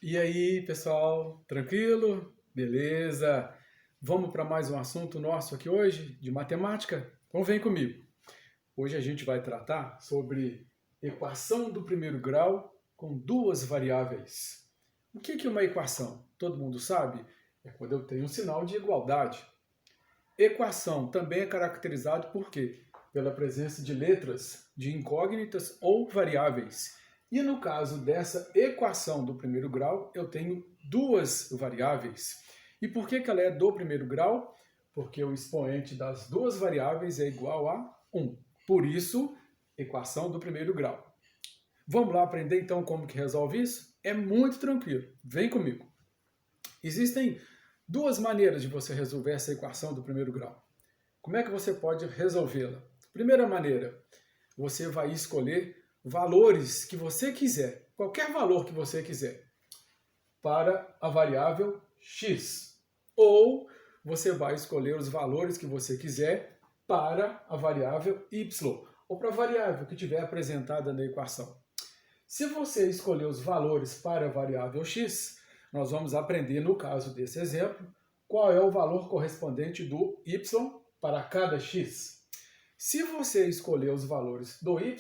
E aí, pessoal, tranquilo? Beleza? Vamos para mais um assunto nosso aqui hoje, de matemática? Então vem comigo. Hoje a gente vai tratar sobre equação do primeiro grau com duas variáveis. O que é uma equação? Todo mundo sabe? É quando eu tenho um sinal de igualdade. Equação também é caracterizado por quê? Pela presença de letras, de incógnitas ou variáveis. E no caso dessa equação do primeiro grau, eu tenho duas variáveis. E por que ela é do primeiro grau? Porque o expoente das duas variáveis é igual a 1. Por isso, equação do primeiro grau. Vamos lá aprender então como que resolve isso? É muito tranquilo. Vem comigo. Existem duas maneiras de você resolver essa equação do primeiro grau. Como é que você pode resolvê-la? Primeira maneira, você vai escolher valores que você quiser, qualquer valor que você quiser, para a variável x. Ou você vai escolher os valores que você quiser para a variável y, ou para a variável que tiver apresentada na equação. Se você escolher os valores para a variável x, nós vamos aprender, no caso desse exemplo, qual é o valor correspondente do y para cada x. Se você escolher os valores do y,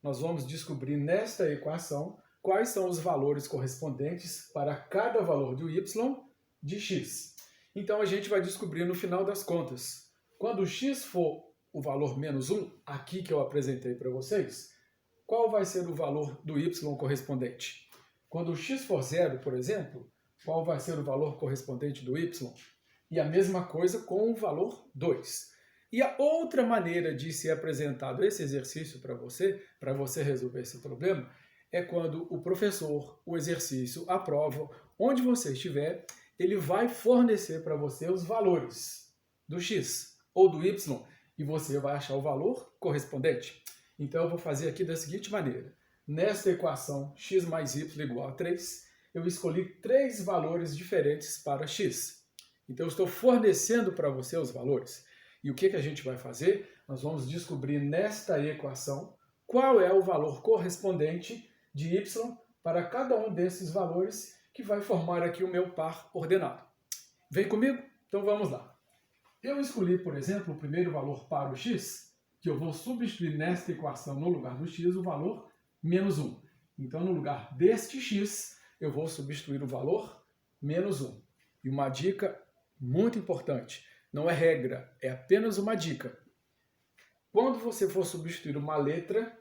nós vamos descobrir nesta equação quais são os valores correspondentes para cada valor do y de x. Então a gente vai descobrir no final das contas. Quando x for o valor menos 1, aqui que eu apresentei para vocês, qual vai ser o valor do y correspondente? Quando o x for zero, por exemplo, qual vai ser o valor correspondente do y? E a mesma coisa com o valor 2. E a outra maneira de ser apresentado esse exercício para você resolver esse problema, é quando o professor, o exercício, a prova, onde você estiver, ele vai fornecer para você os valores do x ou do y e você vai achar o valor correspondente. Então eu vou fazer aqui da seguinte maneira. Nesta equação x mais y igual a 3, eu escolhi três valores diferentes para x. Então eu estou fornecendo para você os valores. E o que a gente vai fazer? Nós vamos descobrir nesta equação qual é o valor correspondente de y para cada um desses valores que vai formar aqui o meu par ordenado. Vem comigo? Então vamos lá. Eu escolhi, por exemplo, o primeiro valor para o x, que eu vou substituir nesta equação no lugar do x o valor menos 1. Então, no lugar deste x, eu vou substituir o valor menos 1. E uma dica muito importante, não é regra, é apenas uma dica. Quando você for substituir uma letra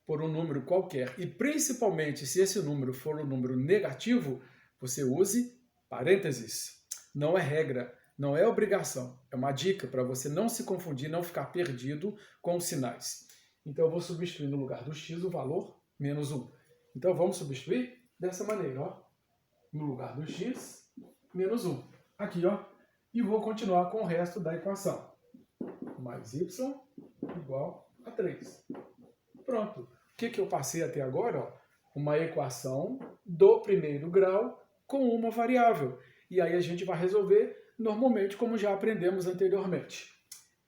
por um número qualquer, e principalmente se esse número for um número negativo, você use parênteses. Não é regra, não é obrigação, é uma dica para você não se confundir, não ficar perdido com os sinais. Então eu vou substituir no lugar do x o valor menos 1. Então vamos substituir dessa maneira, ó. No lugar do x, menos 1. Aqui, ó. E vou continuar com o resto da equação. Mais y igual a 3. Pronto. O que eu passei até agora? Ó? Uma equação do primeiro grau com uma variável. E aí a gente vai resolver normalmente como já aprendemos anteriormente.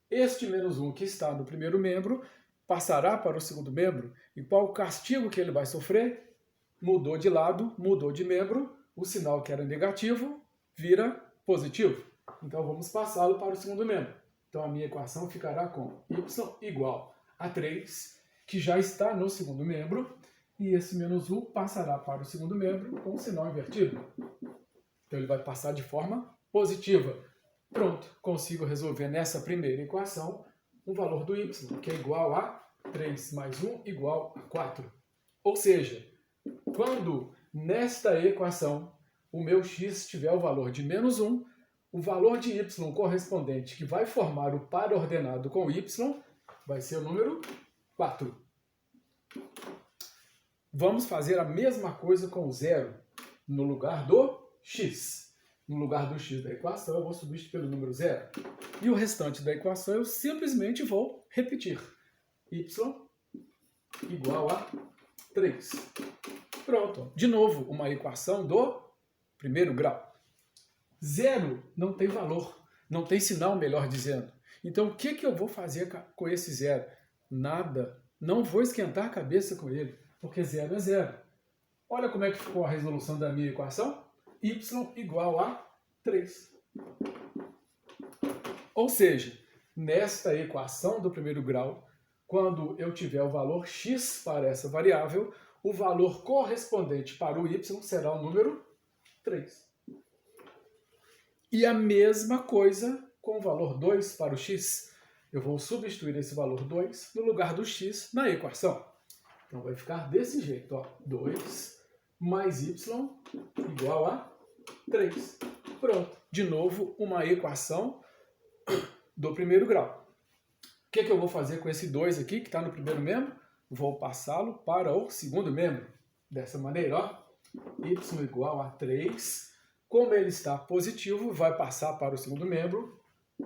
Este menos 1 que está no primeiro membro passará para o segundo membro. E qual o castigo que ele vai sofrer? Mudou de lado, mudou de membro, o sinal que era negativo vira positivo. Então vamos passá-lo para o segundo membro. Então a minha equação ficará com y igual a 3, que já está no segundo membro, e esse menos 1 passará para o segundo membro com o sinal invertido. Então ele vai passar de forma positiva. Pronto, consigo resolver nessa primeira equação o valor do y, que é igual a 3 mais 1 igual a 4. Ou seja, quando nesta equação o meu x tiver o valor de menos 1, o valor de y correspondente que vai formar o par ordenado com y vai ser o número 4. Vamos fazer a mesma coisa com o zero no lugar do x. No lugar do x da equação, eu vou substituir pelo número zero. E o restante da equação eu simplesmente vou repetir. Y igual a 3. Pronto. De novo, uma equação do primeiro grau. Zero não tem valor, não tem sinal, melhor dizendo. Então, o que eu vou fazer com esse zero? Nada. Não vou esquentar a cabeça com ele, porque zero é zero. Olha como é que ficou a resolução da minha equação. Y igual a 3. Ou seja, nesta equação do primeiro grau, quando eu tiver o valor x para essa variável, o valor correspondente para o y será o número 3. E a mesma coisa com o valor 2 para o x. Eu vou substituir esse valor 2 no lugar do x na equação. Então vai ficar desse jeito, ó, 2 mais y igual a 3. Pronto. De novo, uma equação do primeiro grau. O que eu vou fazer com esse 2 aqui, que está no primeiro membro? Vou passá-lo para o segundo membro. Dessa maneira, ó, y igual a 3. Como ele está positivo, vai passar para o segundo membro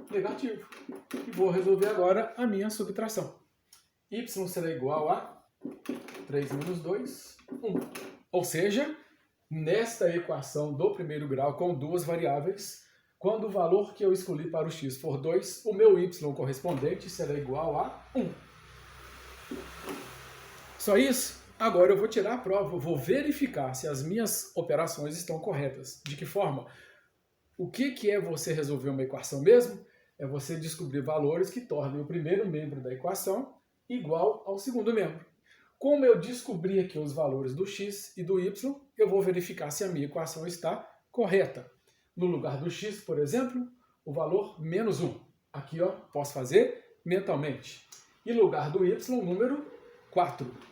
negativo. E vou resolver agora a minha subtração. Y será igual a 3 menos 2, 1. Ou seja, nesta equação do primeiro grau com duas variáveis, quando o valor que eu escolhi para o x for 2, o meu y correspondente será igual a 1. Só isso? Agora eu vou tirar a prova, vou verificar se as minhas operações estão corretas. De que forma? O que é você resolver uma equação mesmo? É você descobrir valores que tornem o primeiro membro da equação igual ao segundo membro. Como eu descobri aqui os valores do x e do y, eu vou verificar se a minha equação está correta. No lugar do x, por exemplo, o valor menos 1. Aqui, ó, posso fazer mentalmente. E no lugar do y, o número 4.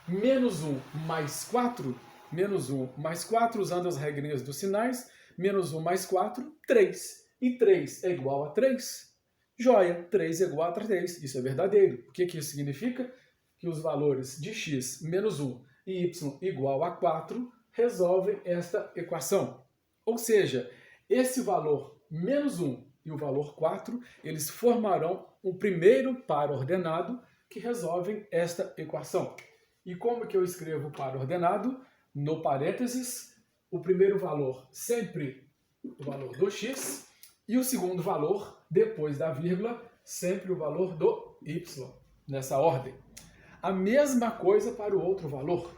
Menos 1 mais 4, menos 1 mais 4, usando as regrinhas dos sinais, menos 1 mais 4, 3. E 3 é igual a 3? Joia, 3 é igual a 3. Isso é verdadeiro. O que isso significa? Que os valores de x menos 1 e y igual a 4 resolvem esta equação. Ou seja, esse valor menos 1 e o valor 4, eles formarão o primeiro par ordenado que resolvem esta equação. E como que eu escrevo o par ordenado? No parênteses, o primeiro valor sempre o valor do x e o segundo valor, depois da vírgula, sempre o valor do y, nessa ordem. A mesma coisa para o outro valor,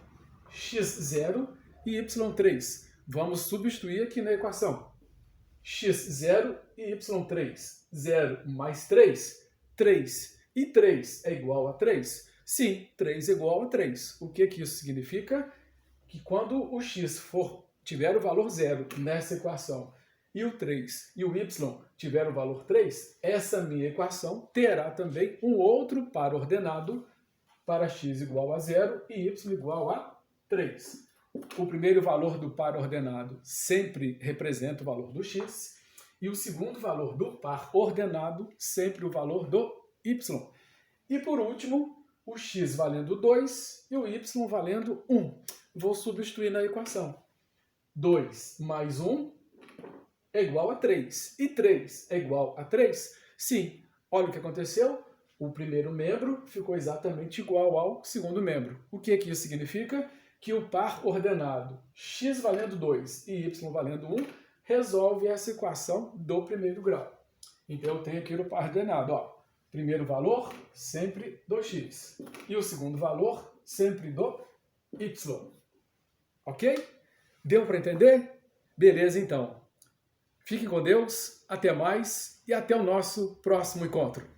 x0 e y3. Vamos substituir aqui na equação. x0 e y3. 0 mais 3, 3. E 3 é igual a 3? Sim, 3 é igual a 3. O que isso significa? Que quando o x tiver o valor 0 nessa equação e o 3 e o y tiver o valor 3, essa minha equação terá também um outro par ordenado para x igual a 0 e y igual a 3. O primeiro valor do par ordenado sempre representa o valor do x e o segundo valor do par ordenado sempre o valor do y. E por último, o x valendo 2 e o y valendo 1. Vou substituir na equação. 2 mais 1 é igual a 3. E 3 é igual a 3? Sim. Olha o que aconteceu. O primeiro membro ficou exatamente igual ao segundo membro. O que isso significa? Que o par ordenado x valendo 2 e y valendo 1 resolve essa equação do primeiro grau. Então eu tenho aqui o par ordenado, ó. Primeiro valor, sempre do x. E o segundo valor, sempre do y. Ok? Deu para entender? Beleza, então. Fiquem com Deus, até mais e até o nosso próximo encontro.